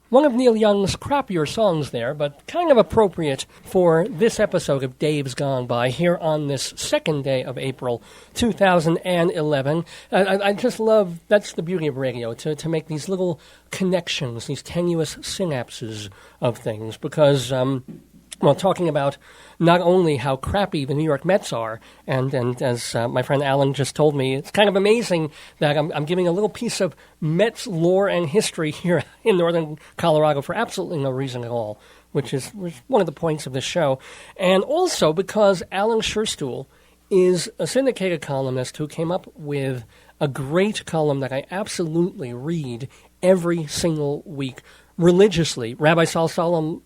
One of Neil Young's crappier songs there, but kind of appropriate for this episode of Dave's Gone By here on this second day of April 2011. I just love, that's the beauty of radio, to make these little connections, these tenuous synapses of things, because talking about not only how crappy the New York Mets are, and as my friend Alan just told me, it's kind of amazing that I'm giving a little piece of Mets lore and history here in northern Colorado for absolutely no reason at all, which is one of the points of this show. And also because Alan Scherstuhl is a syndicated columnist who came up with a great column that I absolutely read every single week, religiously. Rabbi Saul Solomon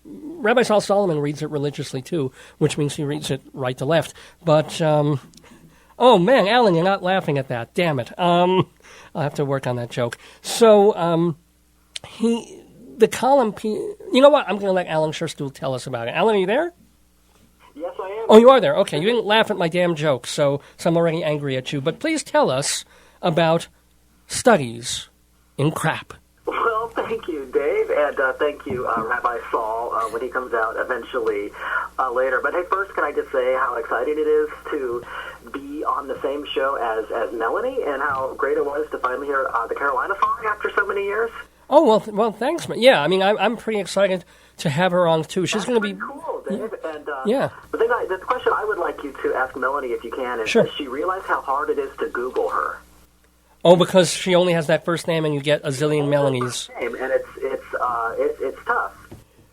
reads it religiously too, which means he reads it right to left. But, oh man, Alan, you're not laughing at that. Damn it. I'll have to work on that joke. So, the column, you know what? I'm going to let Alan Scherstuhl tell us about it. Alan, are you there? Yes, I am. Oh, you are there. Okay, you didn't laugh at my damn joke, so I'm already angry at you. But please tell us about studies in crap. Well, thank you, Dave, and thank you, Rabbi Saul, when he comes out eventually later. But hey, first, can I just say how exciting it is to be on the same show as Melanie, and how great it was to finally hear the Carolina song after so many years? Oh, well, thanks, man. Yeah, I mean, I'm pretty excited to have her on, too. She's going to be cool, Dave. And, yeah. The question I would like you to ask Melanie, if you can, is sure. Does she realize how hard it is to Google her? Oh, because she only has that first name and you get a zillion Melanies. And it's tough.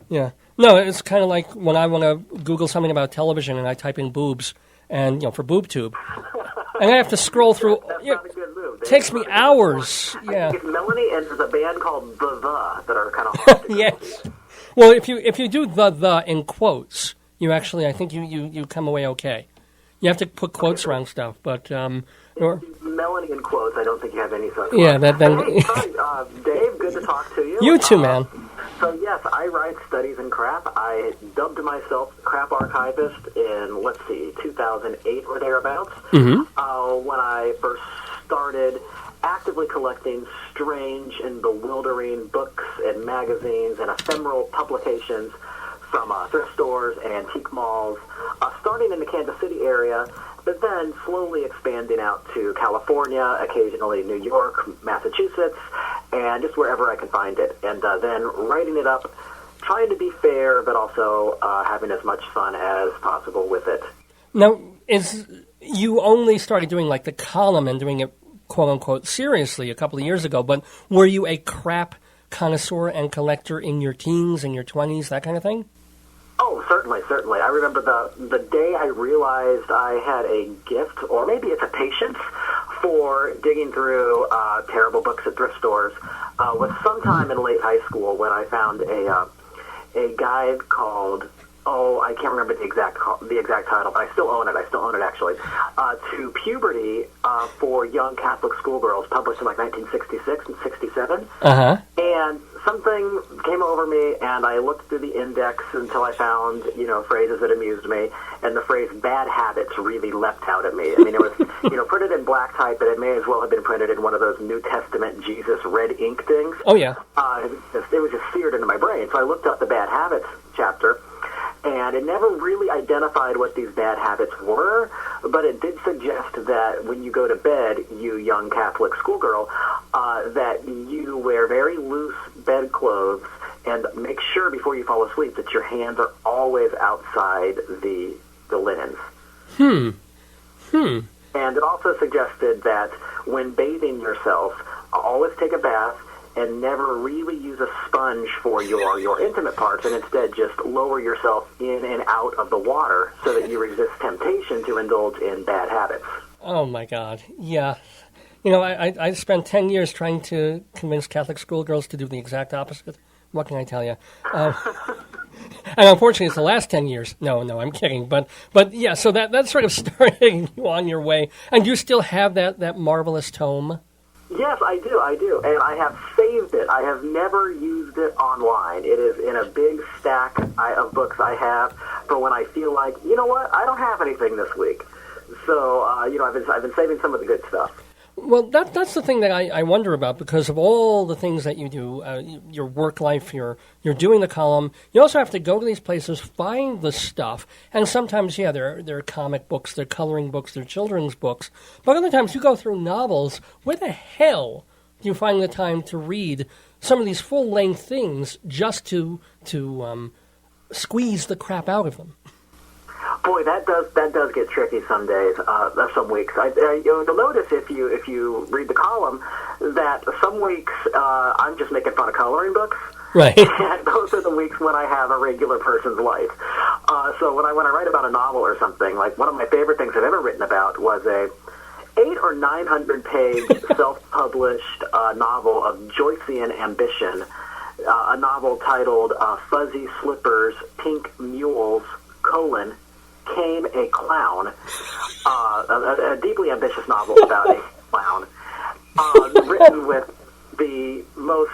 Yeah. No, it's kind of like when I want to Google something about television and I type in boobs and, for BoobTube. And I have to scroll through. That's not a good move. It takes me hours. Yeah. I think it's Melanie, and there's a band called The that are kind of hard to yes. Well, if you do the in quotes, you actually, I think you come away okay. You have to put quotes around stuff, but Melanie in quotes. I don't think you have any such. Yeah, Hey, sorry, Dave. Good to talk to you. You too, man. So yes, I write studies in crap. I dubbed myself crap archivist in 2008 or thereabouts. Mm-hmm. When I first started actively collecting strange and bewildering books and magazines and ephemeral publications from thrift stores and antique malls, starting in the Kansas City area, but then slowly expanding out to California, occasionally New York, Massachusetts, and just wherever I can find it. And then writing it up, trying to be fair, but also having as much fun as possible with it. Now, you only started doing like the column and doing it quote-unquote seriously a couple of years ago, but were you a crap connoisseur and collector in your teens and your 20s, that kind of thing? Oh, certainly. I remember the day I realized I had a gift, or maybe it's a patience, for digging through terrible books at thrift stores, was sometime in late high school when I found a guide called, I can't remember the exact title, but I still own it actually, to Puberty for Young Catholic Schoolgirls, published in like 1966 and 67. Uh-huh. And something came over me, and I looked through the index until I found, phrases that amused me, and the phrase "bad habits" really leapt out at me. I mean, it was, printed in black type, but it may as well have been printed in one of those New Testament Jesus red ink things. Oh, yeah. It was just seared into my brain. So I looked up the bad habits chapter, and it never really identified what these bad habits were, but it did suggest that when you go to bed, you young Catholic schoolgirl, that you wear very loose bedclothes and make sure before you fall asleep that your hands are always outside the linens. And it also suggested that when bathing yourself, always take a bath and never really use a sponge for your intimate parts, and instead just lower yourself in and out of the water so that you resist temptation to indulge in bad habits. Oh, my God. Yeah. I spent 10 years trying to convince Catholic schoolgirls to do the exact opposite. What can I tell you? And unfortunately, it's the last 10 years. No, I'm kidding. But yeah, so that sort of started you on your way. And you still have that marvelous tome? Yes, I do. And I have saved it. I have never used it online. It is in a big stack of books I have for when I feel like, you know what, I don't have anything this week. So, I've been saving some of the good stuff. Well, that's the thing that I wonder about, because of all the things that you do, your work life, you're doing the column. You also have to go to these places, find the stuff, and sometimes, yeah, there are comic books, there are coloring books, there are children's books, but other times you go through novels. Where the hell do you find the time to read some of these full-length things just to squeeze the crap out of them? Boy, that does get tricky some days, some weeks. You'll notice if you read the column that some weeks I'm just making fun of coloring books. Right. And those are the weeks when I have a regular person's life. So when I write about a novel or something, like one of my favorite things I've ever written about was a 800 or 900 page self-published novel of Joycean ambition, a novel titled Fuzzy Slippers, Pink Mules, Came a Clown, a deeply ambitious novel about a clown, written with the most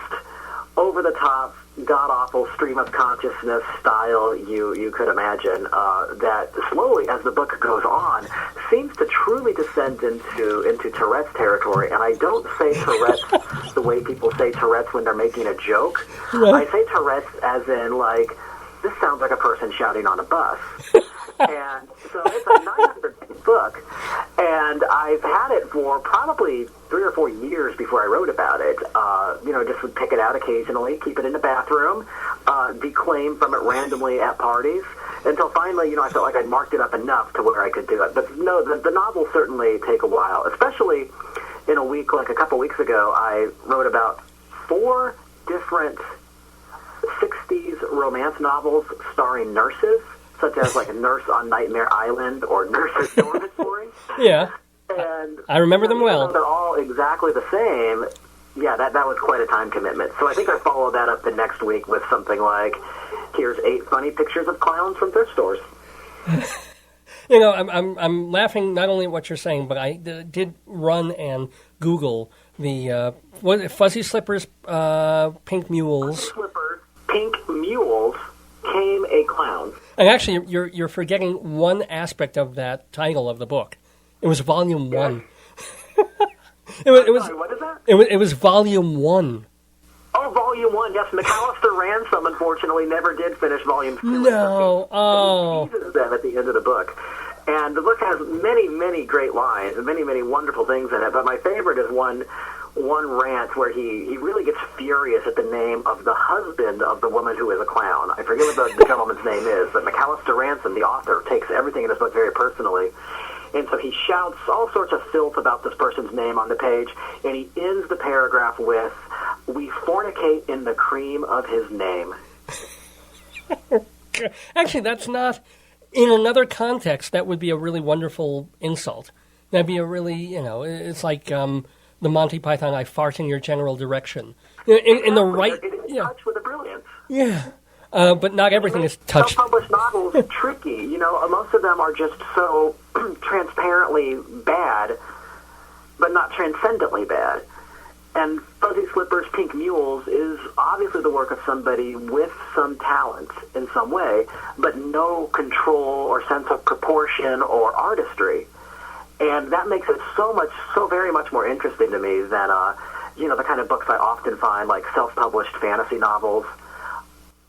over-the-top, god-awful stream of consciousness style you could imagine, that slowly, as the book goes on, seems to truly descend into Tourette's territory. And I don't say Tourette's the way people say Tourette's when they're making a joke. Right. I say Tourette's as in, like, this sounds like a person shouting on a bus. And so it's a 900-page book, and I've had it for probably 3 or 4 years before I wrote about it. Just would pick it out occasionally, keep it in the bathroom, declaim from it randomly at parties, until finally, I felt like I'd marked it up enough to where I could do it. But no, the novels certainly take a while, especially in a week, like a couple weeks ago, I wrote about 4 different 60s romance novels starring nurses, such as like a Nurse on Nightmare Island or Nurse's Dormitory. Yeah. And I remember them well. They're all exactly the same. Yeah, that was quite a time commitment. So I think I followed that up the next week with something like, here's 8 funny pictures of clowns from thrift stores. I'm laughing not only at what you're saying, but I did run and Google the Fuzzy Slippers, Pink Mules. Fuzzy Slippers, Pink Mules, Came a Clown. And actually, you're forgetting one aspect of that title of the book. It was Volume 1. Sorry, what is that? It was Volume 1. Oh, Volume 1, yes. McAllister Ransom, unfortunately, never did finish Volume 2. No, He teases them at the end of the book. And the book has many, many great lines and many, many wonderful things in it. But my favorite is one rant where he really gets furious at the name of the husband of the woman who is a clown. I forget what the gentleman's name is, but McAllister Ransom, the author, takes everything in his book very personally. And so he shouts all sorts of filth about this person's name on the page, and he ends the paragraph with, "We fornicate in the cream of his name." Actually, that's not... In another context, that would be a really wonderful insult. That'd be a really, it's like the Monty Python, I fart in your general direction. In the right... It's touched with a brilliance. Yeah. But not everything is touched. Self-published novels are tricky. Most of them are just so transparently bad, but not transcendently bad. And Fuzzy Slippers, Pink Mules is obviously the work of somebody with some talent in some way, but no control or sense of proportion or artistry. And that makes it so very much more interesting to me than, the kind of books I often find, like self-published fantasy novels.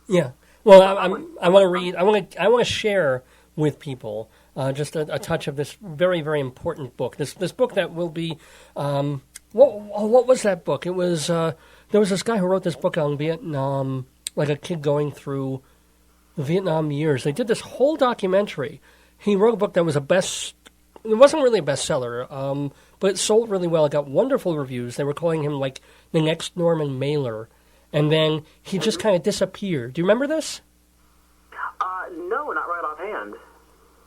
Yeah. Well, I want to read. I want to share with people just a touch of this very, very important book. This book that will be. What was that book? It was there was this guy who wrote this book on Vietnam, like a kid going through the Vietnam years. They did this whole documentary. He wrote a book that was it wasn't really a bestseller, but it sold really well. It got wonderful reviews. They were calling him like the next Norman Mailer. And then he just kind of disappeared. Do you remember this? No, not right offhand.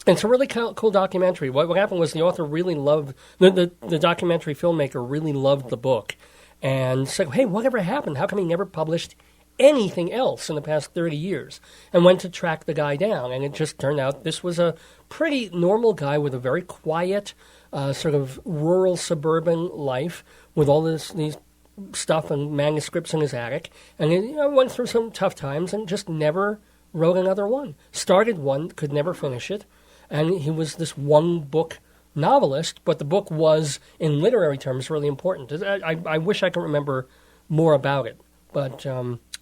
It's a really cool documentary. What happened was the author really loved, the documentary filmmaker really loved the book. And said, hey, whatever happened? How come he never published anything else in the past 30 years? And went to track the guy down. And it just turned out this was a pretty normal guy with a very quiet, sort of rural suburban life with all these stuff and manuscripts in his attic. And he went through some tough times and just never wrote another one. Started one, could never finish it. And he was this one-book novelist, but the book was, in literary terms, really important. I wish I could remember more about it, but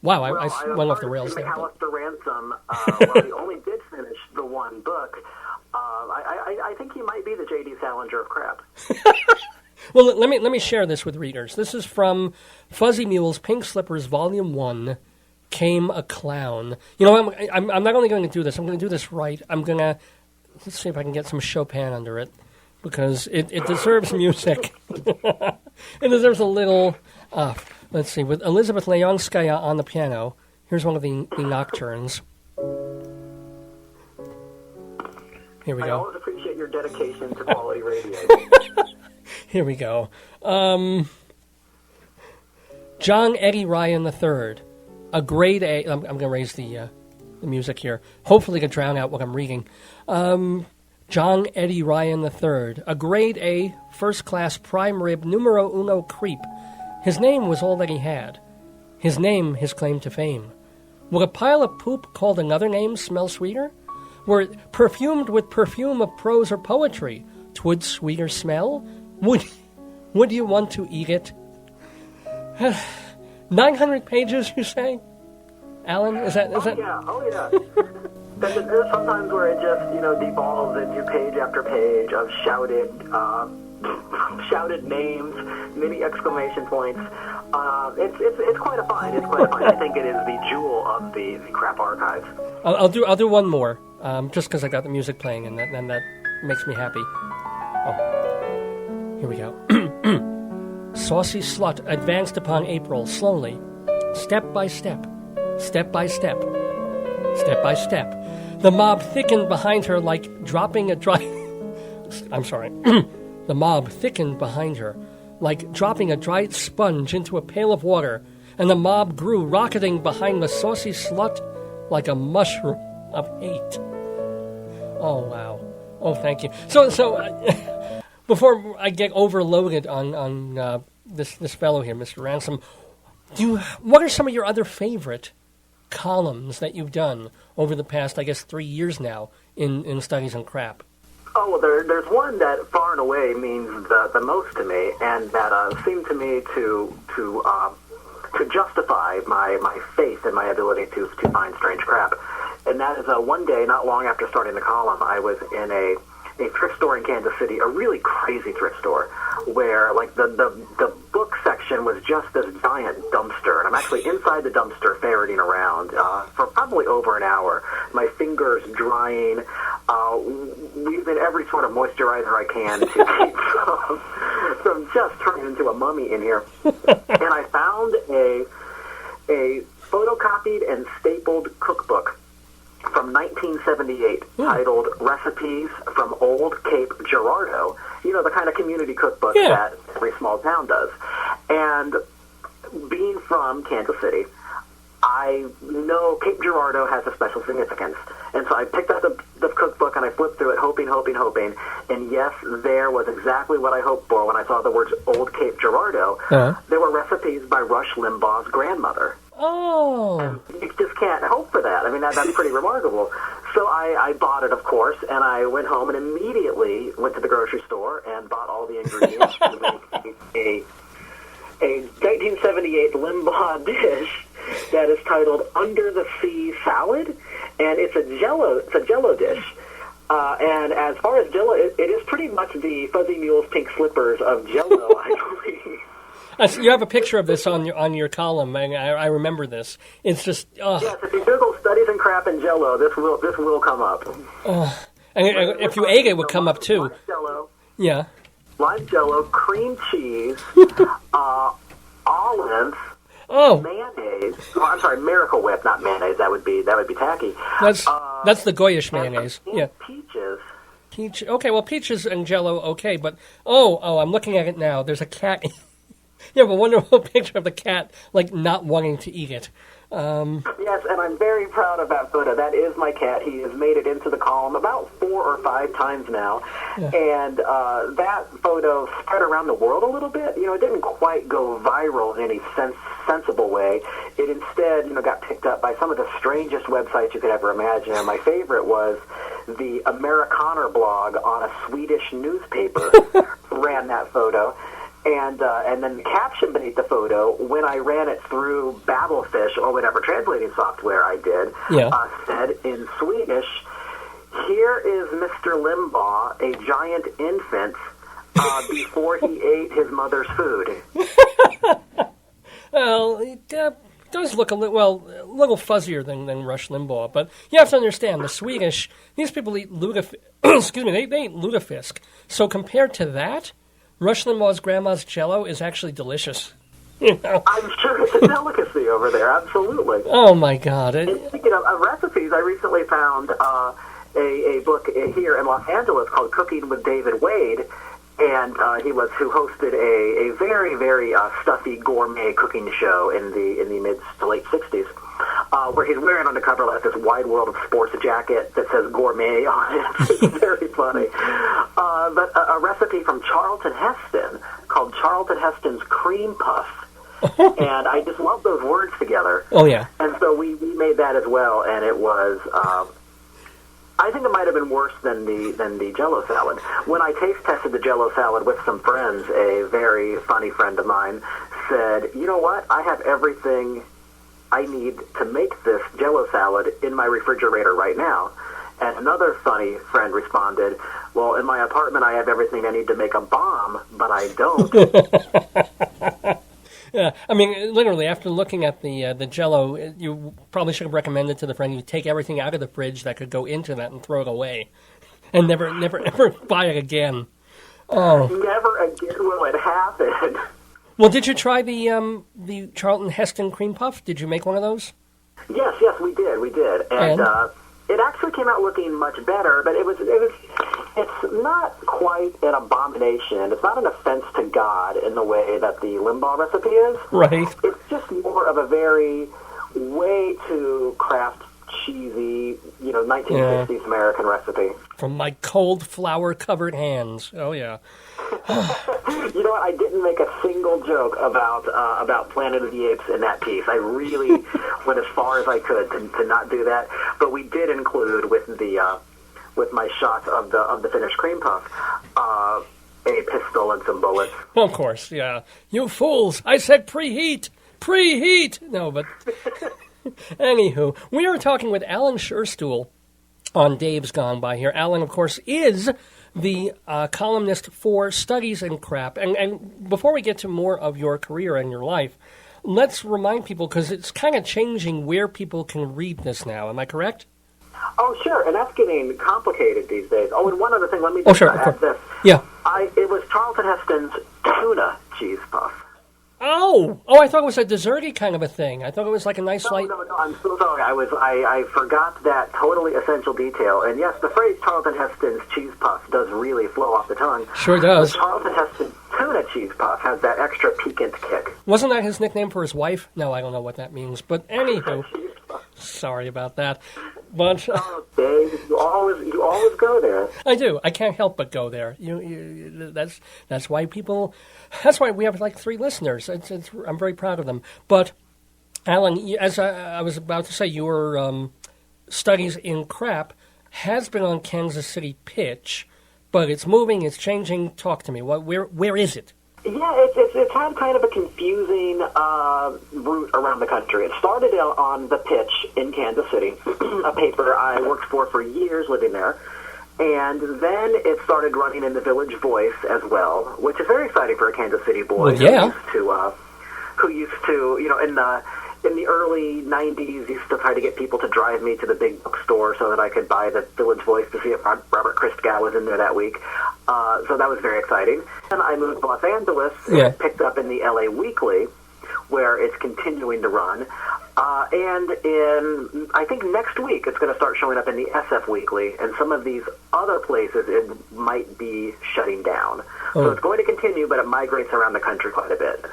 wow, I went off the rails there. McAllister Ransom, while he only did finish the one book, I think he might be the J.D. Salinger of crap. Well, let me share this with readers. This is from Fuzzy Mule's Pink Slippers, Volume 1, Came a Clown. You know, I'm not only going to do this, I'm going to do this right. Let's see if I can get some Chopin under it, because it deserves music. It deserves a little, let's see, with Elizabeth Leonskaya on the piano. Here's one of the nocturnes. Here we go. I always appreciate your dedication to quality radio. Here we go. John Eddie Ryan III, a grade A. I'm going to raise the music here. Hopefully, to drown out what I'm reading. John Eddie Ryan III, a grade A, first-class prime rib numero uno creep. His name was all that he had. His name, his claim to fame. Would a pile of poop called another name smell sweeter? Were it perfumed with perfume of prose or poetry, 'twould sweeter smell? Would you want to eat it? 900 pages, you say? Alan, is that? Yeah, oh yeah. There's sometimes where it just, devolves into page after page of shouted names, many exclamation points. It's quite a find. It's quite a find. I think it is the jewel of the crap archive. I'll do one more, just because I got the music playing, and that makes me happy. Oh, here we go. Saucy slut advanced upon April slowly, step by step, step by step, step by step. The mob thickened behind her like dropping a dry... I'm sorry. The mob thickened behind her like dropping a dried sponge into a pail of water, and the mob grew, rocketing behind the saucy slut like a mushroom of hate. Oh, wow. Oh, thank you. So before I get overloaded on this fellow here, Mr. Ransom, what are some of your other favorite columns that you've done over the past, I guess, 3 years now in Studies in Crap? Oh, well, there's one that far and away means the most to me, and that seemed to me to justify my faith in my ability to find strange crap. And that is one day, not long after starting the column, I was in a thrift store in Kansas City, a really crazy thrift store, where like the book section was just this giant dumpster, and I'm actually inside the dumpster ferreting around for probably over an hour, my fingers drying, using every sort of moisturizer I can to keep from just turning into a mummy in here. And I found a photocopied and stapled cookbook from 1978 titled Recipes from Old Cape Girardeau, the kind of community cookbook that every small town does. And being from Kansas City, I know Cape Girardeau has a special significance. And so I picked up the cookbook and I flipped through it, hoping. And yes, there was exactly what I hoped for when I saw the words Old Cape Girardeau. There were recipes by Rush Limbaugh's grandmother. Oh. And you just can't hope for that. I mean, that's pretty remarkable. So I bought it, of course, and I went home and immediately went to the grocery store and bought all the ingredients to make a 1978 Limbaugh dish that is titled Under the Sea Salad, and it's a Jello dish. And as far as Jello, it is pretty much the Fuzzy Mule's Pink Slippers of Jello, I believe. You have a picture of this on your column, and I remember this. It's just... Yes, if you Google Studies in Crap and Jello, this will come up. And if you ate it, would come up too. Lime Jello. Yeah. Lime Jello, cream cheese, olives, mayonnaise. Oh, I'm sorry, Miracle Whip, not mayonnaise. That would be tacky. That's the Goyish mayonnaise. Yeah. Peaches. Okay, well, peaches and Jello, okay, but I'm looking at it now. There's a cat. You have a wonderful picture of the cat, like, not wanting to eat it. Yes, and I'm very proud of that photo. That is my cat. He has made it into the column about 4 or 5 times now. Yeah. And that photo spread around the world a little bit. It didn't quite go viral in any sensible way. It instead, got picked up by some of the strangest websites you could ever imagine. And my favorite was the Amerikaner blog on a Swedish newspaper whatever translating software I did, said in Swedish, "Here is Mr. Limbaugh, a giant infant, before he ate his mother's food." Well, it does look a little fuzzier than Rush Limbaugh, but you have to understand, the Swedish, these people eat excuse me, they eat lutefisk. So compared to that, Rush Limbaugh's grandma's Jell-O is actually delicious. You know? I'm sure it's a delicacy over there, absolutely. Oh, my God. And speaking of recipes, I recently found a book here in Los Angeles called Cooking with David Wade, and who hosted a very, very stuffy gourmet cooking show in the mid to late 60s, where he's wearing on the cover like this Wide World of Sports jacket that says gourmet on it. It's very funny. But a recipe from Charlton Heston called Charlton Heston's Cream Puff. And I just love those words together. Oh, yeah. And so we made that as well, and it was, I think it might have been worse than the Jell-O salad. When I taste tested the Jell-O salad with some friends, a very funny friend of mine said, "You know what? I have everything I need to make this Jell-O salad in my refrigerator right now." And another funny friend responded, "Well, in my apartment I have everything I need to make a bomb, but I don't." Yeah, I mean, literally, after looking at the Jell-O, you probably should have recommended to the friend you take everything out of the fridge that could go into that and throw it away, and never ever buy it again. Oh, never again will it happen. Well, did you try the Charlton Heston cream puff? Did you make one of those? Yes, we did, and it actually came out looking much better. But it's not quite an abomination. It's not an offense to God in the way that the Limbaugh recipe is. Right. It's just more of a very way to craft cheesy, 1960s American recipe. From my cold flour-covered hands. Oh, yeah. You know what? I didn't make a single joke about Planet of the Apes in that piece. I really went as far as I could to not do that. But we did include with my shot of the finished cream puff a pistol and some bullets. Of course, yeah. You fools! I said preheat! Preheat! No, but anywho, we are talking with Alan Scherstuhl on Dave's Gone By here. Alan, of course, is the columnist for Studies in Crap. And before we get to more of your career and your life, let's remind people, because it's kind of changing where people can read this now. Am I correct? Oh, sure, and that's getting complicated these days. Oh, and one other thing, let me just add this. Yeah. It was Charlton Heston's tuna cheese puff. Oh, I thought it was a desserty kind of a thing. I thought it was like a nice light... No, I'm so sorry. I forgot that totally essential detail. And yes, the phrase Charlton Heston's cheese puff does really flow off the tongue. Sure does. But Charlton Heston's tuna cheese puff has that extra piquant kick. Wasn't that his nickname for his wife? No, I don't know what that means. But anywho, sorry about that. But oh, Dave, you always go there. I do. I can't help but go there. That's why people. That's why we have like 3 listeners. I'm very proud of them. But Alan, as I was about to say, your Studies in Crap has been on Kansas City Pitch, but it's moving. It's changing. Talk to me. Where is it? Yeah, it's had kind of a confusing route around the country. It started on The Pitch in Kansas City, a paper I worked for years living there. And then it started running in the Village Voice as well, which is very exciting for a Kansas City boy who used to, in the early 90s, used to try to get people to drive me to the big bookstore so that I could buy the Village Voice to see if Robert Christgau was in there that week. So that was very exciting. And I moved to Los Angeles and picked up in the LA Weekly, where it's continuing to run. And I think next week it's going to start showing up in the SF Weekly, and some of these other places it might be shutting down. Oh. So it's going to continue, but it migrates around the country quite a bit.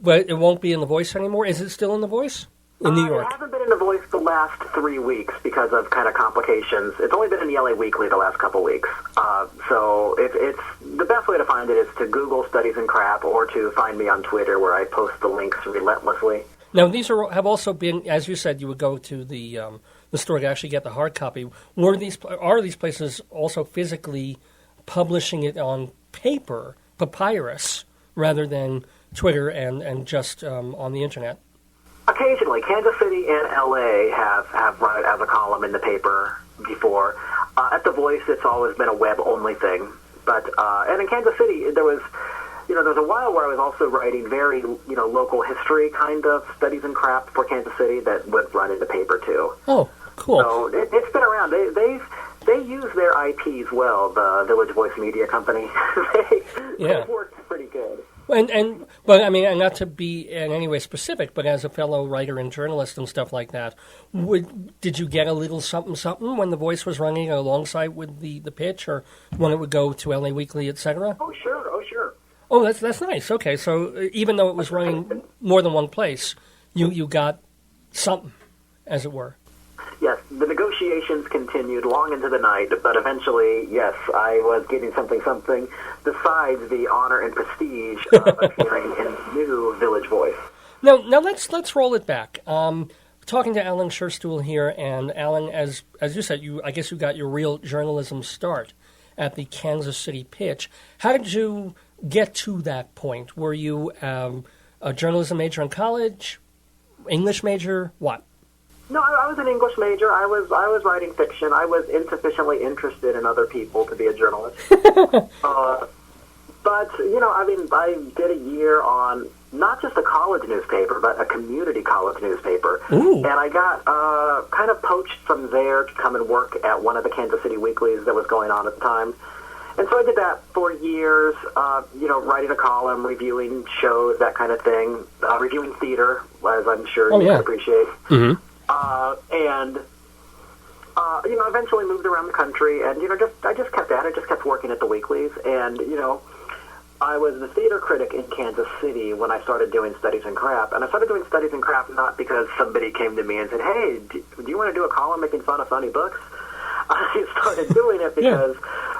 But it won't be in The Voice anymore? Is it still in The Voice? In New York? It hasn't been in The Voice the last 3 weeks because of kind of complications. It's only been in the LA Weekly the last couple weeks. So it's the best way to find it is to Google Studies in Crap or to find me on Twitter where I post the links relentlessly. Now, these have also been, as you said, you would go to the store to actually get the hard copy. Are these places also physically publishing it on paper, papyrus, rather than Twitter and just on the internet? Occasionally, Kansas City and L.A. have run it as a column in the paper before. At The Voice, it's always been a web-only thing. But and in Kansas City, there was a while where I was also writing very, local history kind of studies and crap for Kansas City that would run in the paper too. Oh, cool. So it's been around. They use their IPs well. The Village Voice Media Company. They've worked pretty good. But I mean, and not to be in any way specific, but as a fellow writer and journalist and stuff like that, did you get a little something when The Voice was running alongside with the pitch, or when it would go to LA Weekly, etc.? Oh, sure. Oh, that's nice. Okay, so even though it was running more than one place, you got something, as it were. Yes, the negotiations continued long into the night, but eventually, yes, I was getting something besides the honor and prestige of appearing in new Village Voice. Now let's roll it back. Talking to Alan Scherstuhl here, and Alan, as you said, I guess you got your real journalism start at the Kansas City Pitch. How did you get to that point? Were you a journalism major in college, English major, what? No, I was an English major. I was writing fiction. I was insufficiently interested in other people to be a journalist. But, I did a year on not just a college newspaper, but a community college newspaper. Ooh. And I got kind of poached from there to come and work at one of the Kansas City weeklies that was going on at the time. And so I did that for years, writing a column, reviewing shows, that kind of thing, reviewing theater, as I'm sure you can appreciate. Mm-hmm. Eventually moved around the country, and, I just kept at it, just kept working at the weeklies, and, I was the theater critic in Kansas City when I started doing Studies in Crap, and I started doing Studies in Crap not because somebody came to me and said, hey, do you want to do a column making fun of funny books? I started doing it because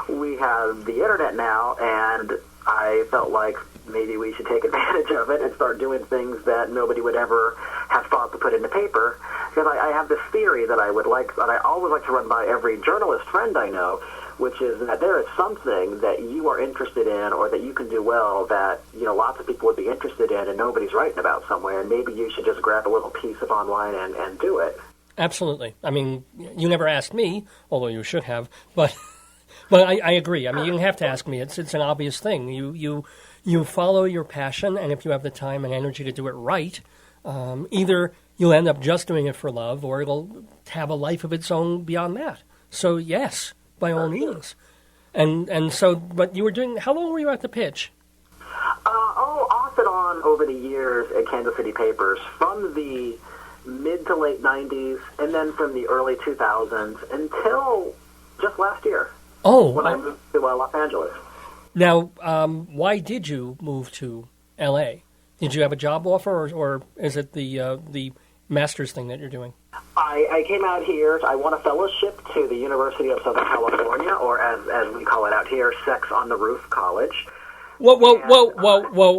we have the internet now, and I felt like maybe we should take advantage of it and start doing things that nobody would ever have thought to put in the paper. Because I have this theory that I always like to run by every journalist friend I know, which is that there is something that you are interested in or that you can do well that, lots of people would be interested in and nobody's writing about somewhere, and maybe you should just grab a little piece of online and do it. Absolutely. I mean, you never asked me, although you should have, but I agree. I mean, you don't have to ask me. It's an obvious thing. You follow your passion, and if you have the time and energy to do it right, either you'll end up just doing it for love, or it'll have a life of its own beyond that. So yes, by all means. And so, but you were doing. How long were you at the Pitch? Off and on over the years at Kansas City papers, from the mid to late 90s, and then from the early 2000s until just last year. When I moved to Los Angeles. Now, why did you move to L.A.? Did you have a job offer, or is it the master's thing that you're doing? I came out here. I won a fellowship to the University of Southern California, or as we call it out here, Sex on the Roof College. Whoa.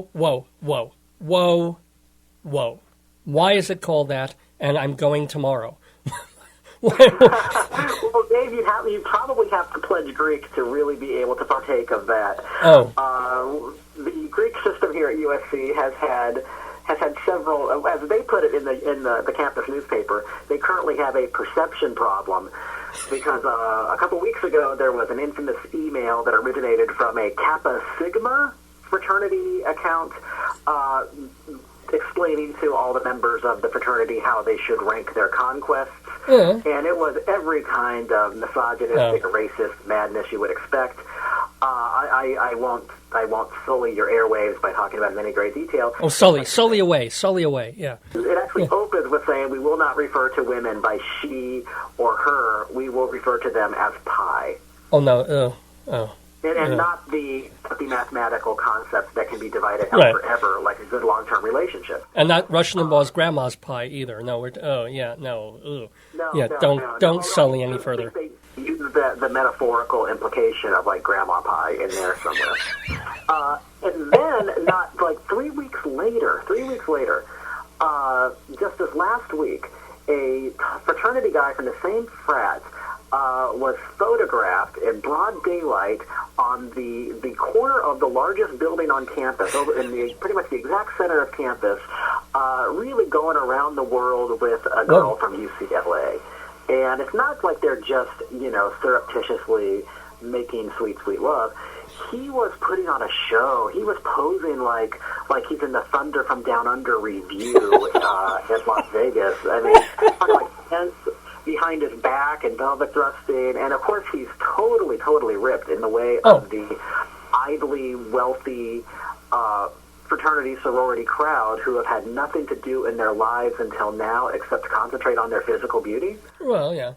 Why is it called that? And I'm going tomorrow. Well, Dave, you probably have to pledge Greek to really be able to partake of that. The Greek system here at USC has had several, as they put it in the campus newspaper, they currently have a perception problem, because a couple weeks ago there was an infamous email that originated from a Kappa Sigma fraternity account explaining to all the members of the fraternity how they should rank their conquests. And it was every kind of misogynistic, racist madness you would expect. I won't sully your airwaves by talking about it in any great detail. Oh, sully away, yeah. It actually opens with saying we will not refer to women by she or her. We will refer to them as pie. Oh, no, And not the mathematical concepts that can be divided out forever, like a good long-term relationship. And not Rush Limbaugh's grandma's pie either. No, don't sully any further. They use the metaphorical implication of like grandma pie in there somewhere. And then, not like 3 weeks later, just this last week, a fraternity guy from the same frat was photographed in broad daylight on the corner of the largest building on campus, over in pretty much the exact center of campus, really going around the world with a girl from UCLA. And it's not like they're just, surreptitiously making sweet, sweet love. He was putting on a show. He was posing like he's in the Thunder from Down Under review at Las Vegas. I mean, like tents behind his back and velvet thrusting. And, of course, he's totally, totally ripped in the way of the idly wealthy fraternity sorority crowd who have had nothing to do in their lives until now except concentrate on their physical beauty. Well, yeah.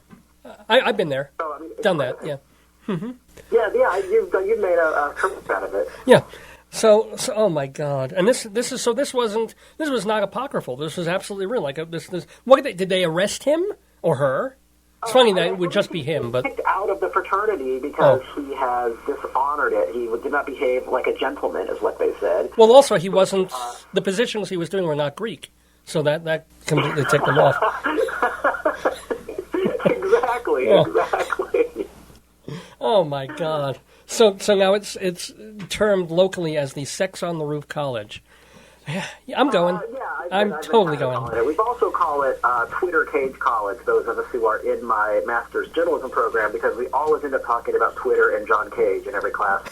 I've been there. So, I mean, done that, yeah. Mm-hmm. Yeah, you've made a career out of it. Yeah. So, oh my God! And this was not apocryphal. This was absolutely real. Like this. What did they arrest him or her? It's funny that it would just be him, but kicked out of the fraternity because he has dishonored it. He did not behave like a gentleman, is what they said. Well, also he wasn't. The positions he was doing were not Greek, so that completely ticked him off. Exactly. Oh my God! So now it's termed locally as the Sex on the Roof College. Yeah, I'm going. I'm totally going. We've also called it Twitter Cage College, those of us who are in my master's journalism program, because we always end up talking about Twitter and John Cage in every class.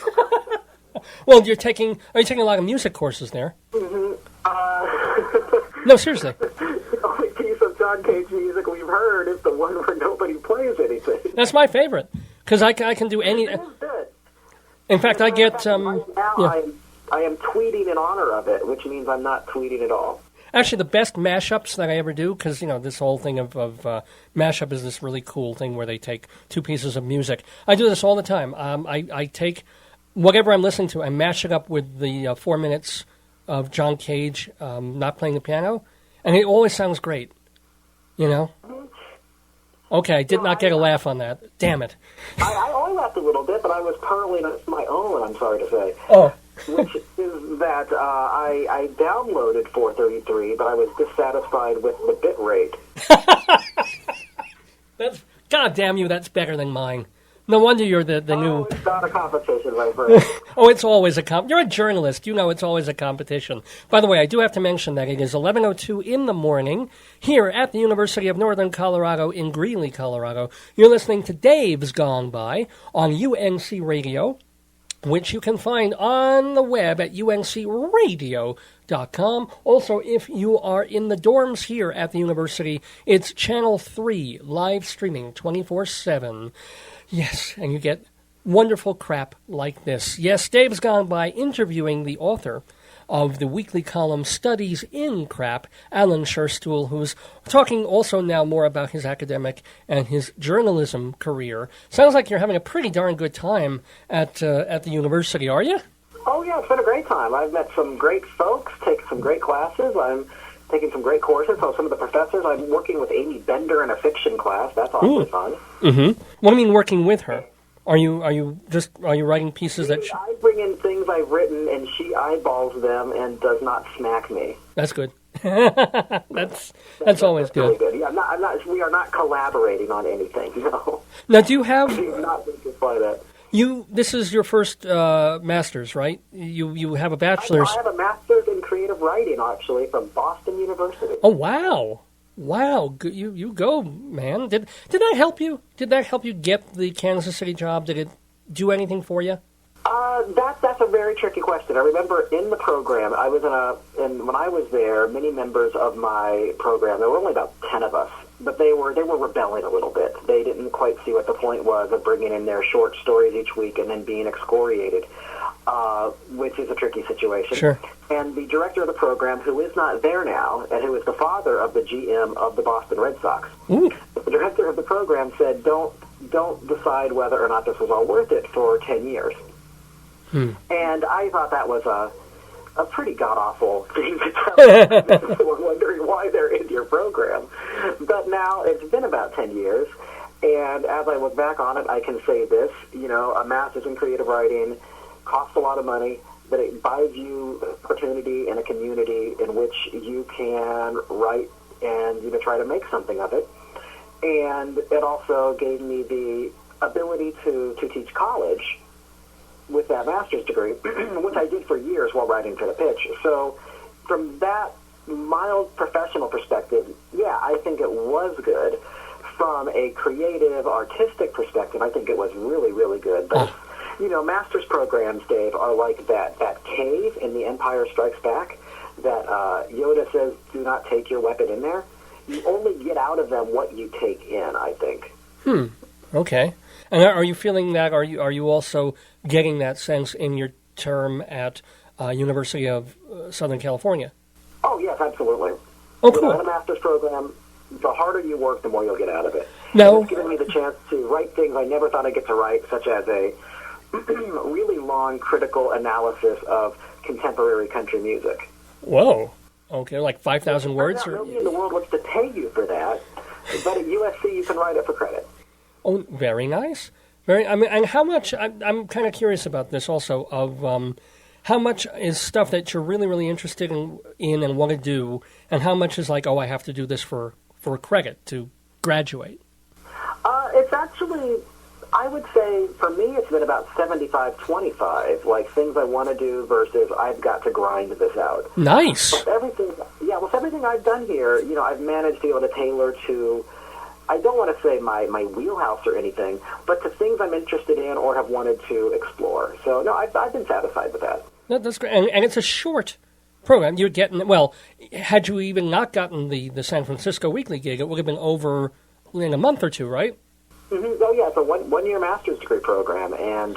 Well, are you taking a lot of music courses there? Mm-hmm. No, seriously. The only piece of John Cage music we've heard is the one where nobody plays anything. That's my favorite, because I can do any... In fact, I get... I am tweeting in honor of it, which means I'm not tweeting at all. Actually, the best mashups that I ever do, because, this whole thing of mashup is this really cool thing where they take two pieces of music. I do this all the time. I take whatever I'm listening to, I mash it up with the 4 minutes of John Cage not playing the piano, and it always sounds great, Okay, I did not get a laugh on that. Damn it. I only laughed a little bit, but I was purling my own, I'm sorry to say. Oh. Which is that I downloaded 433, but I was dissatisfied with the bit rate. God damn you, that's better than mine. No wonder you're the new... It's not a competition, my friend. Oh, it's always You're a journalist. It's always a competition. By the way, I do have to mention that it is 11:02 in the morning here at the University of Northern Colorado in Greeley, Colorado. You're listening to Dave's Gone By on UNC Radio, which you can find on the web at uncradio.com. Also, if you are in the dorms here at the university, it's Channel 3, live streaming 24/7. Yes, and you get wonderful crap like this. Yes, Dave's Gone By interviewing the author of the weekly column Studies in Crap, Alan Scherstuhl, who's talking also now more about his academic and his journalism career. Sounds like you're having a pretty darn good time at the university, are you? Oh, yeah, it's been a great time. I've met some great folks, taken some great classes. I'm taking some great courses. So some of the professors, I'm working with Amy Bender in a fiction class. That's awfully fun. Mm-hmm. What do you mean working with her? Are you writing pieces that... I bring in things I've written, and she eyeballs them and does not smack me. That's good. that's always good. Really good. Yeah, we are not collaborating on anything, no. Now, do you have... Do not think by that. This is your first master's, right? You have a bachelor's... I have a master's in creative writing, actually, from Boston University. Oh, wow. Wow, you go, man. Did that help you? Did that help you get the Kansas City job? Did it do anything for you? That's a very tricky question. I remember in the program, I was and when I was there, many members of my program, there were only about 10 of us, but they were rebelling a little bit. They didn't quite see what the point was of bringing in their short stories each week and then being excoriated, which is a tricky situation. Sure. And the director of the program, who is not there now, and who is the father of the GM of the Boston Red Sox, the director of the program said, don't decide whether or not this was all worth it for 10 years. And I thought that was a pretty god-awful thing to tell people who are wondering why they're in your program. But now it's been about 10 years, and as I look back on it, I can say this, a master's in creative writing costs a lot of money, but it buys you opportunity in a community in which you can write and try to make something of it. And it also gave me the ability to teach college with that master's degree, which I did for years while writing for the pitch. So from that mild professional perspective, yeah, I think it was good. From a creative, artistic perspective, I think it was really, really good. But, master's programs, Dave, are like that cave in The Empire Strikes Back that Yoda says, do not take your weapon in there. You only get out of them what you take in, I think. Okay. And are you feeling that? Are you also getting that sense in your term at University of Southern California? Oh, yes, absolutely. Oh, cool. In a master's program, the harder you work, the more you'll get out of it. No. It's given me the chance to write things I never thought I'd get to write, such as a really long critical analysis of contemporary country music. Whoa. Okay, like 5,000 words? Nobody in the world wants to pay you for that, but at USC you can write it for credit. Oh, very nice. And how much, I'm kind of curious about this also, of how much is stuff that you're really, really interested in and want to do, and how much is like, oh, I have to do this for credit to graduate? It's actually, I would say, for me, it's been about 75-25, like things I want to do versus I've got to grind this out. Nice. With everything I've done here, I've managed to be able to tailor to, I don't want to say my wheelhouse or anything, but to things I'm interested in or have wanted to explore. So, no, I've been satisfied with that. That's great. And it's a short program. You're getting, well, had you even not gotten the San Francisco weekly gig, it would have been over in a month or two, right? Mm-hmm. Oh, yeah, it's a one-year master's degree program, and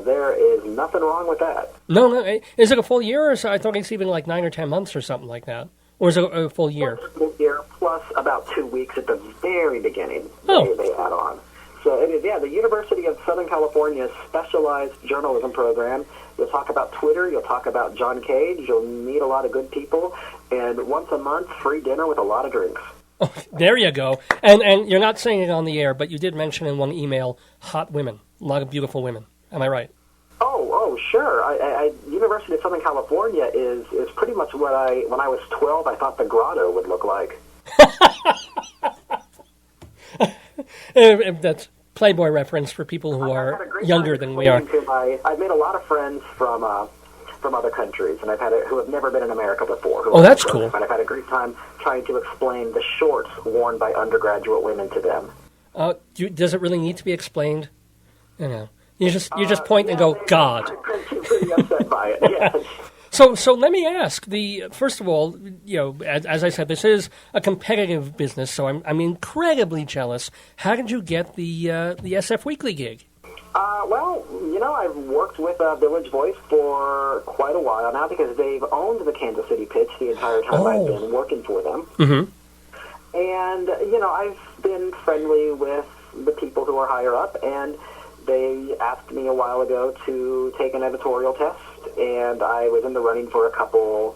there is nothing wrong with that. No. Is it a full year, or so? I thought it's even like 9 or 10 months or something like that. Or is it a full year? Full year, plus about 2 weeks at the very beginning Oh. they add on. So it is, the University of Southern California's specialized journalism program. You'll talk about Twitter, you'll talk about John Cage, you'll meet a lot of good people, and once a month, free dinner with a lot of drinks. Oh, there you go. And you're not saying it on the air, but you did mention in one email, hot women, a lot of beautiful women. Am I right? Oh, sure. University of Southern California is pretty much what when I was 12, I thought the grotto would look like. That's Playboy reference for people who are younger than we are. I've made a lot of friends from other countries, and who have never been in America before. Oh, that's cool. And I've had a great time trying to explain the shorts worn by undergraduate women to them. Does it really need to be explained? You just point and go, God. I'm pretty upset by it. Yes. So let me ask. First of all, as I said, this is a competitive business, so I'm incredibly jealous. How did you get the SF Weekly gig? Well, I've worked with Village Voice for quite a while now because they've owned the Kansas City pitch the entire time I've been working for them. Mm-hmm. And, I've been friendly with the people who are higher up, and they asked me a while ago to take an editorial test, and I was in the running for a couple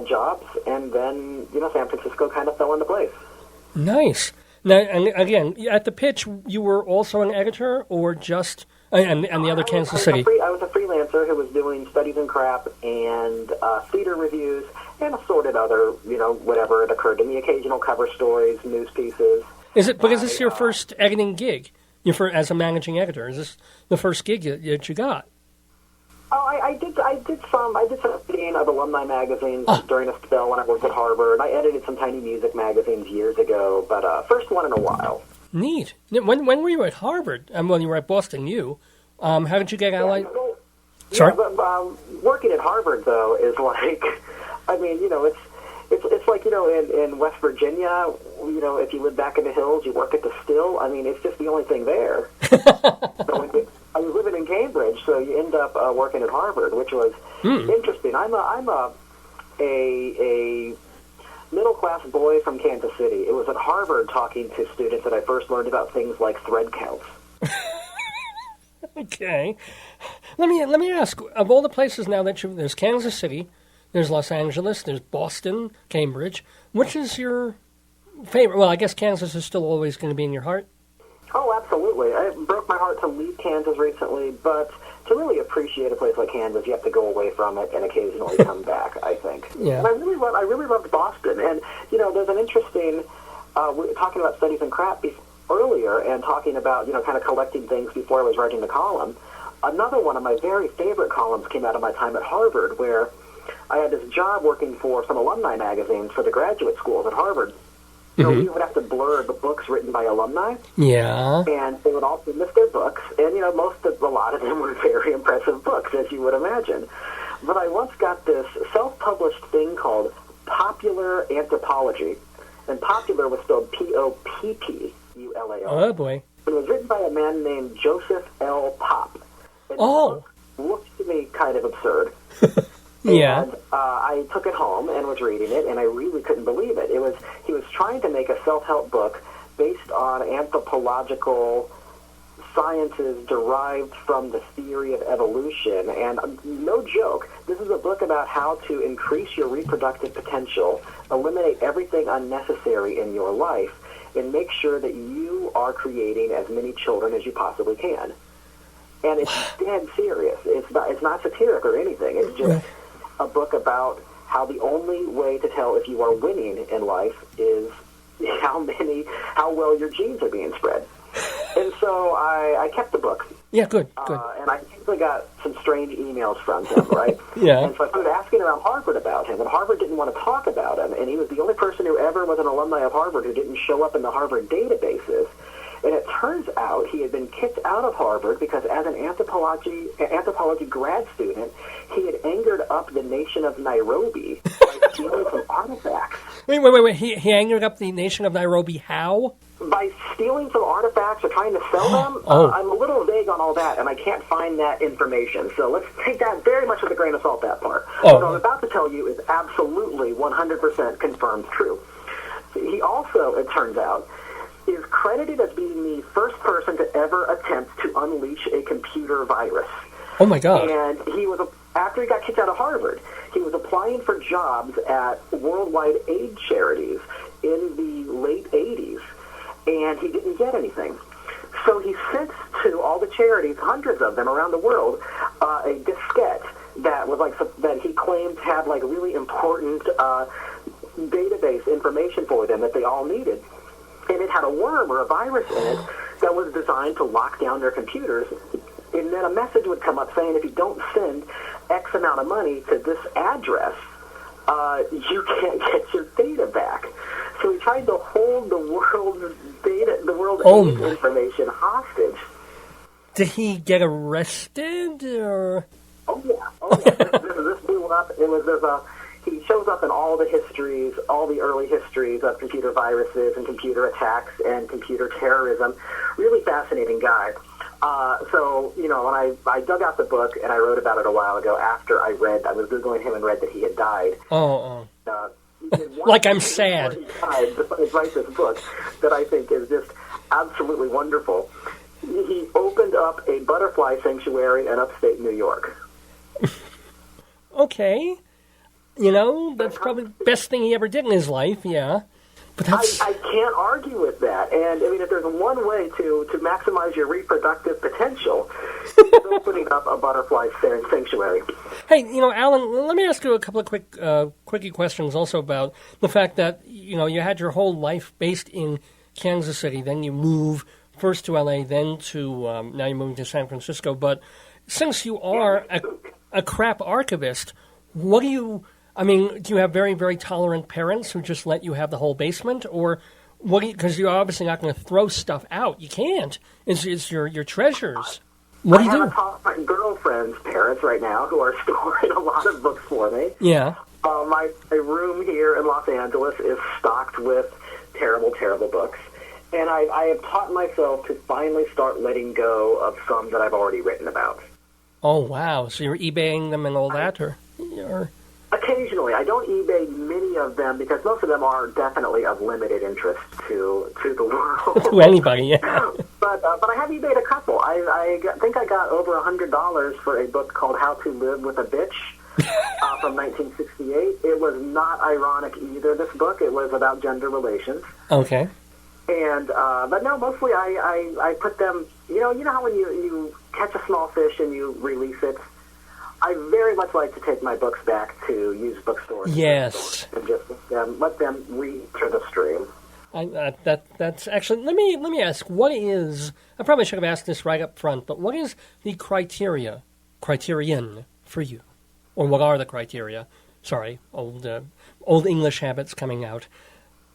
jobs, and then, San Francisco kind of fell into place. Nice. Now, and again, at the pitch, you were also an editor, or just, and the other Kansas City? I was a freelancer who was doing studies in crap and theater reviews and assorted other, whatever it occurred to me, occasional cover stories, news pieces. Is this your first editing gig? As a managing editor, is this the first gig that you got? Oh, I did some editing of alumni magazines during a spell when I worked at Harvard. I edited some tiny music magazines years ago, but first one in a while. Neat. When were you at Harvard? When you were at Boston U. How did you get allied? Sorry? Yeah, but, working at Harvard, though, is like, it's like, in West Virginia, if you live back in the hills, you work at the Still. It's just the only thing there. I was living in Cambridge, so you end up working at Harvard, which was interesting. I'm a middle-class boy from Kansas City. It was at Harvard talking to students that I first learned about things like thread counts. Okay. Let me ask, of all the places now there's Kansas City, there's Los Angeles, there's Boston, Cambridge. Which is your favorite? Well, I guess Kansas is still always going to be in your heart. Oh, absolutely. It broke my heart to leave Kansas recently, but to really appreciate a place like Kansas, you have to go away from it and occasionally come back, I think. Yeah. And I really loved Boston. And, there's an interesting, we were talking about studies in crap earlier and talking about, kind of collecting things before I was writing the column. Another one of my very favorite columns came out of my time at Harvard where I had this job working for some alumni magazines for the graduate schools at Harvard. So we would have to blur the books written by alumni. Yeah. And they would also list their books. And, a lot of them were very impressive books, as you would imagine. But I once got this self-published thing called Popular Anthropology. And popular was spelled Poppular. Oh, boy. It was written by a man named Joseph L. Popp. And Oh. it looked to me kind of absurd. Yeah. And I took it home and was reading it, and I really couldn't believe it. He was trying to make a self-help book based on anthropological sciences derived from the theory of evolution. And no joke, this is a book about how to increase your reproductive potential, eliminate everything unnecessary in your life, and make sure that you are creating as many children as you possibly can. And it's dead serious. It's not satiric or anything. It's just a book about how the only way to tell if you are winning in life is how well your genes are being spread. And so I kept the book. Yeah, good. And I usually got some strange emails from him, right? Yeah. And so I started asking around Harvard about him, and Harvard didn't want to talk about him, and he was the only person who ever was an alumni of Harvard who didn't show up in the Harvard databases. And it turns out he had been kicked out of Harvard because as an anthropology grad student, he had angered up the nation of Nairobi by stealing some artifacts. Wait. He angered up the nation of Nairobi how? By stealing some artifacts or trying to sell them. I'm a little vague on all that, and I can't find that information. So let's take that very much with a grain of salt, that part. What I'm about to tell you is absolutely 100% confirmed true. He also, it turns out, is credited as being the first person to ever attempt to unleash a computer virus. Oh, my God. And after he got kicked out of Harvard, he was applying for jobs at worldwide aid charities in the late 80s, and he didn't get anything. So he sent to all the charities, hundreds of them around the world, a diskette that was that he claimed had really important database information for them that they all needed. And it had a worm or a virus in it that was designed to lock down their computers. And then a message would come up saying, if you don't send X amount of money to this address, you can't get your data back. So he tried to hold the world's data, the world's information hostage. Did he get arrested, or? Oh yeah. This blew up. He shows up in all the histories, all the early histories of computer viruses and computer attacks and computer terrorism. Really fascinating guy. When I dug out the book and I wrote about it a while ago after I was Googling him and read that he had died. Like I'm sad. He died to write this book that I think is just absolutely wonderful. He opened up a butterfly sanctuary in upstate New York. Okay. That's probably the best thing he ever did in his life, yeah. But I can't argue with that. And, if there's one way to maximize your reproductive potential, it's opening up a butterfly sanctuary. Hey, Alan, let me ask you a couple of quickie questions also about the fact that, you had your whole life based in Kansas City, then you move first to L.A., then to, now you're moving to San Francisco. But since you are a crap archivist, do you have very, very tolerant parents who just let you have the whole basement? Or because you're obviously not going to throw stuff out. You can't. It's your treasures. What do you do? I have a tolerant girlfriend's parents right now who are storing a lot of books for me. Yeah. My room here in Los Angeles is stocked with terrible, terrible books. And I have taught myself to finally start letting go of some that I've already written about. Oh, wow. So you're eBaying them and all that? Or... Occasionally. I don't eBay many of them because most of them are definitely of limited interest to the world. To anybody, yeah. But I have eBayed a couple. I think I got over $100 for a book called How to Live with a Bitch from 1968. It was not ironic either, this book. It was about gender relations. Okay. And but no, mostly I put them, you know how when you catch a small fish and you release it? I very much like to take my books back to used bookstores. Yes. And just let them re-enter the stream. That's actually, let me ask, what is, I probably should have asked this right up front, but what is the criterion for you? Or what are the criteria old English habits coming out,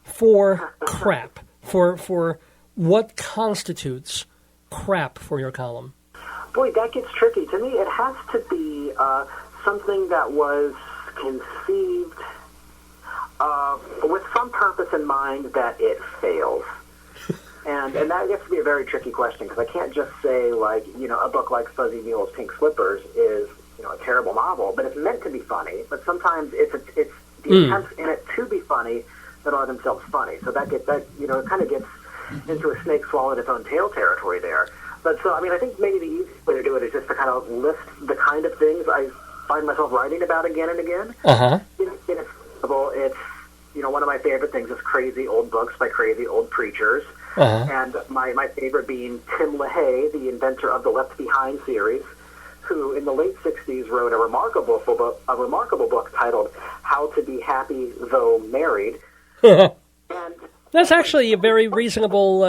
for crap, for what constitutes crap for your column? Boy, that gets tricky. To me, it has to be something that was conceived with some purpose in mind that it fails. And that gets to be a very tricky question, because I can't just say, like, a book like Fuzzy Mule's Pink Slippers is, a terrible novel, but it's meant to be funny. But sometimes it's the attempts in it to be funny that are themselves funny. So that it kind of gets into a snake swallowed its own tail territory there. But so, I think maybe the easiest way to do it is just to kind of list the kind of things I find myself writing about again and again. Uh-huh. It's one of my favorite things is crazy old books by crazy old preachers. Uh-huh. And my favorite being Tim LaHaye, the inventor of the Left Behind series, who in the late 60s wrote a remarkable book titled How to Be Happy Though Married. And that's actually a very reasonable,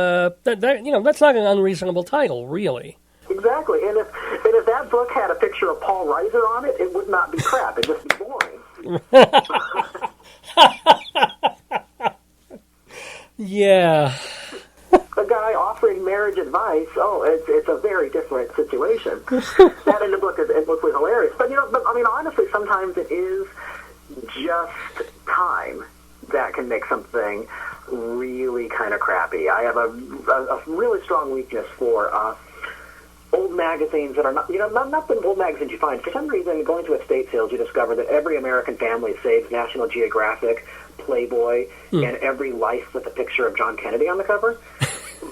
that's not an unreasonable title, really. Exactly. And if that book had a picture of Paul Reiser on it, it would not be crap. It'd just be boring. Yeah. The guy offering marriage advice, it's a very different situation. That in the book is endlessly hilarious. But, honestly, sometimes it is just time that can make something really kind of crappy. I have a really strong weakness for old magazines that are not the old magazines you find. For some reason, going to estate sales, you discover that every American family saves National Geographic, Playboy, and every Life with a picture of John Kennedy on the cover.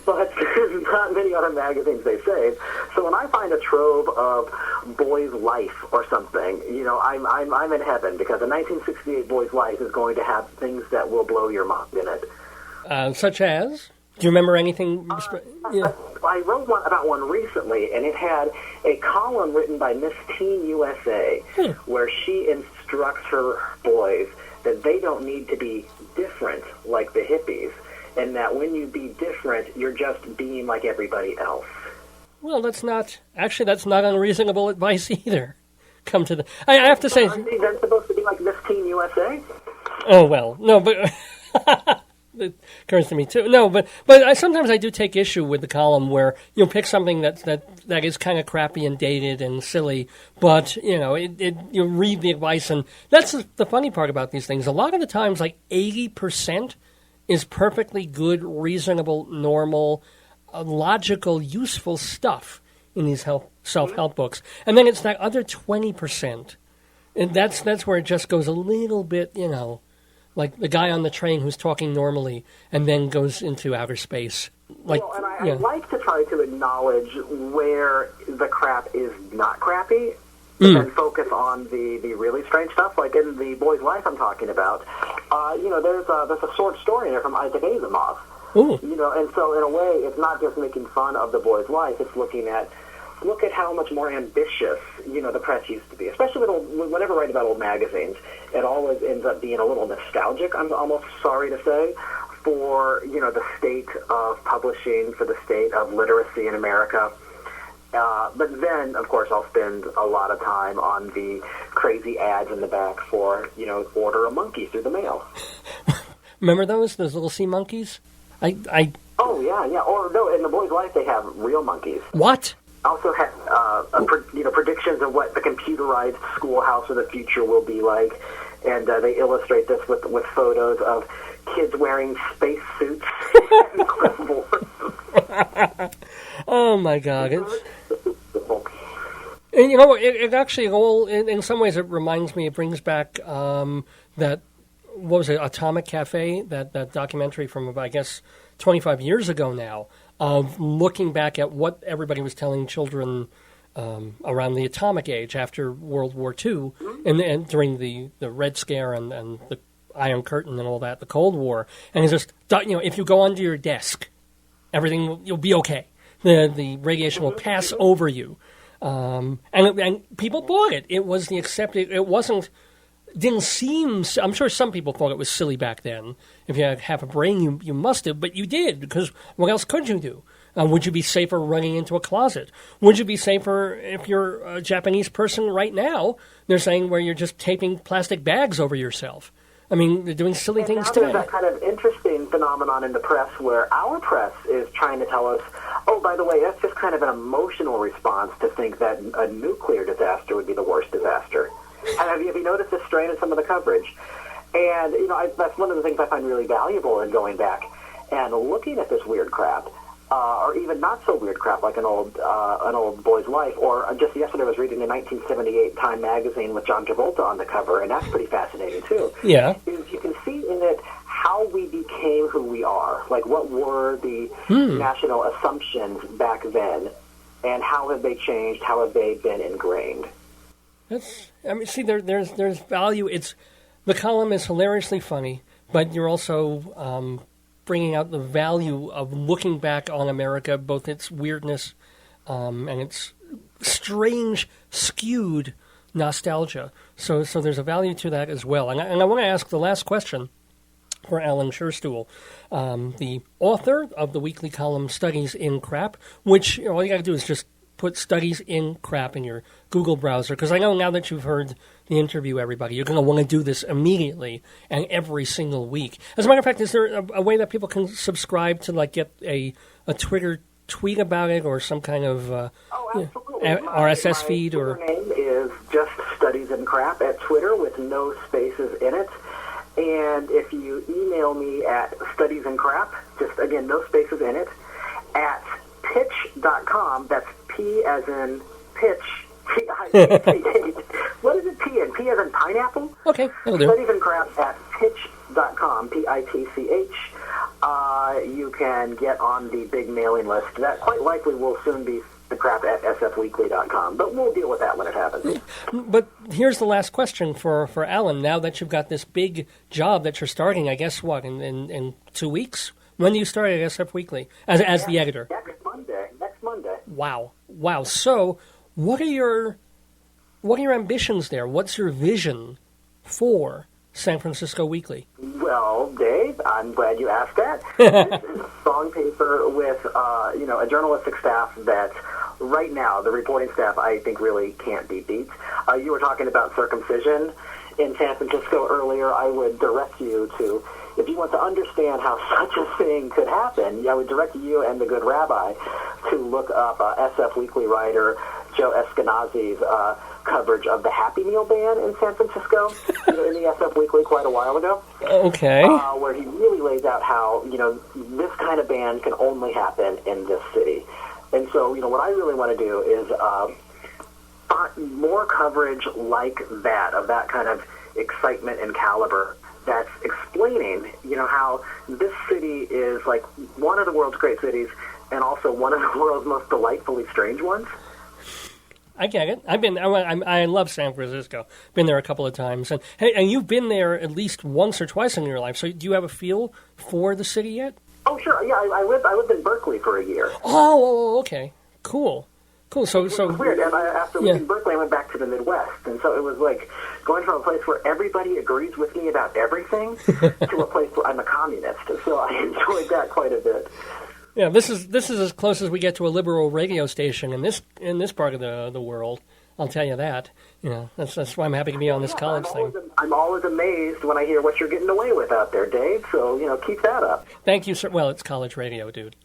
But there's not many other magazines they save. So when I find a trove of Boy's Life or something, I'm in heaven, because a 1968 Boy's Life is going to have things that will blow your mind in it. Such as? Do you remember anything? I wrote about one recently, and it had a column written by Miss Teen USA, where she instructs her boys that they don't need to be different like the hippies, and that when you be different, you're just being like everybody else. Well, that's not unreasonable advice either. I have to say... Aren't they then supposed to be like Miss Teen USA? Oh, well, no, but... It occurs to me too. No, but sometimes I do take issue with the column where you pick something that is kind of crappy and dated and silly, but you read the advice, and that's the funny part about these things. A lot of the times, like 80% is perfectly good, reasonable, normal, logical, useful stuff in these self-help books, and then it's that other 20%, and that's where it just goes a little bit, like the guy on the train who's talking normally and then goes into outer space. I like to try to acknowledge where the crap is not crappy and focus on the really strange stuff. Like in the Boy's Life I'm talking about, there's a short story in there from Isaac Asimov. Ooh. And so in a way, it's not just making fun of the boy's life, it's look at how much more ambitious, the press used to be. Especially whenever I write about old magazines, it always ends up being a little nostalgic, I'm almost sorry to say, for, the state of publishing, for the state of literacy in America. But then, of course, I'll spend a lot of time on the crazy ads in the back for, order a monkey through the mail. Remember those little sea monkeys? Oh, yeah. Or, no, in The Boy's Life, they have real monkeys. What? Also have predictions of what the computerized schoolhouse of the future will be like, and they illustrate this with photos of kids wearing space suits. Oh my God! And it actually all in some ways it reminds me. It brings back that, what was it, Atomic Cafe, that documentary from I guess 25 years ago now, of looking back at what everybody was telling children around the atomic age after World War II and during the Red Scare and the Iron Curtain and all that, the Cold War. And it's just, if you go under your desk, you'll be okay. The radiation will pass over you. And people bought it. It was the accepted. It wasn't didn't seem. I'm sure some people thought it was silly back then. If you had half a brain, you must have, but you did, because what else could you do? Would you be safer running into a closet? Would you be safer if you're a Japanese person right now? They're saying where you're just taping plastic bags over yourself. I mean, they're doing silly things today. There's that kind of interesting phenomenon in the press where our press is trying to tell us, oh, by the way, that's just kind of an emotional response to think that a nuclear disaster would be the worst disaster. And have you noticed this strain in some of the coverage? And, that's one of the things I find really valuable in going back and looking at this weird crap. Or even not so weird crap like an old boy's life. Or just yesterday I was reading a 1978 Time magazine with John Travolta on the cover, and that's pretty fascinating too. Yeah. You can see in it how we became who we are. Like, what were the national assumptions back then, and how have they changed? How have they been ingrained? There's value. The column is hilariously funny, but you're also bringing out the value of looking back on America, both its weirdness and its strange, skewed nostalgia. So there's a value to that as well. And I want to ask the last question for Alan Scherstuhl, the author of the weekly column Studies in Crap, which all you got to do is just put Studies in Crap in your Google browser, because I know now that you've heard the interview, everybody, you're going to want to do this immediately and every single week. As a matter of fact, is there a way that people can subscribe to, like, get a Twitter tweet about it, or some kind of RSS feed? Or my name is just Studies in Crap at Twitter with no spaces in it. And if you email me at studiesinCrap, just, again, no spaces in it, at pitch.com, that's P as in pitch, P-I-T-C-H. What is it P in? P as in pineapple? Okay, that'll do. StudiesinCrap at pitch.com, P-I-T-C-H. You can get on the big mailing list. That quite likely will soon be the crap at sfweekly.com, but we'll deal with that when it happens. But here's the last question for Alan. Now that you've got this big job that you're starting, I guess, in 2 weeks? When do you start at SF Weekly as the editor? Next Monday. Wow. So, what are your ambitions there? What's your vision for San Francisco Weekly? Well, Dave, I'm glad you asked that. This is a strong paper with a journalistic staff that right now, the reporting staff, I think, really can't be beat. You were talking about circumcision in San Francisco earlier. I would direct you to, if you want to understand how such a thing could happen, I would direct you and the good rabbi to look up SF Weekly writer Joe Eskenazi's coverage of the Happy Meal ban in San Francisco in the SF Weekly quite a while ago. Okay. Where he really lays out how, this kind of ban can only happen in this city. And so, what I really want to do is find more coverage like that, of that kind of excitement and caliber, that's explaining, how this city is like one of the world's great cities and also one of the world's most delightfully strange ones. I get it. I love San Francisco. Been there a couple of times, and you've been there at least once or twice in your life. So, do you have a feel for the city yet? Oh, sure. Yeah, I lived in Berkeley for a year. Oh, okay, cool. So it was weird. And after leaving Berkeley, I went back to the Midwest, and so it was like going from a place where everybody agrees with me about everything to a place where I'm a communist. So I enjoyed that quite a bit. Yeah, this is as close as we get to a liberal radio station in this part of the world. I'll tell you that. That's why I'm happy to be on this college thing. I'm always amazed when I hear what you're getting away with out there, Dave. So keep that up. Thank you, sir. Well, it's college radio, dude.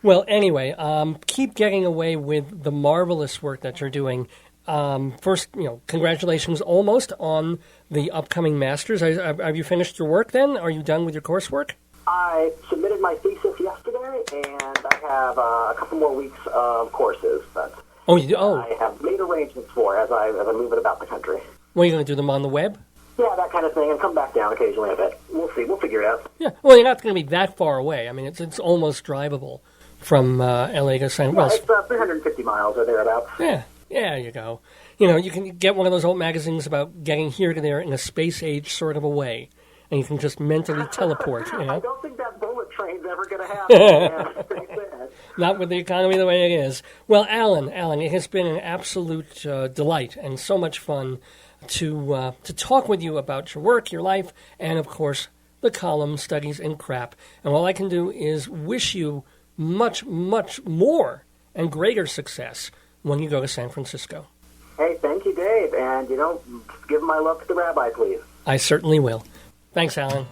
Well, anyway, keep getting away with the marvelous work that you're doing. First, congratulations almost on the upcoming Masters. Have you finished your work then? Are you done with your coursework? I submitted my thesis yesterday, and I have a couple more weeks of courses that I have made arrangements for as I move it about the country. What, are you going to do them on the web? Yeah, that kind of thing, and come back down occasionally a bit. We'll see. We'll figure it out. Yeah, well, you're not going to be that far away. I mean, it's almost drivable from L.A. to San Francisco. It's 350 miles or thereabouts. Yeah, there you go. You can get one of those old magazines about getting here to there in a space age sort of a way. and you can just mentally teleport, I don't think that bullet train's ever going to happen. Yeah, it's pretty sad. Not with the economy the way it is. Well, Alan, it has been an absolute delight and so much fun to talk with you about your work, your life, and, of course, the column Studies in Crap. And all I can do is wish you much, much more and greater success when you go to San Francisco. Hey, thank you, Dave. And, give my love to the rabbi, please. I certainly will. Thanks, Alan.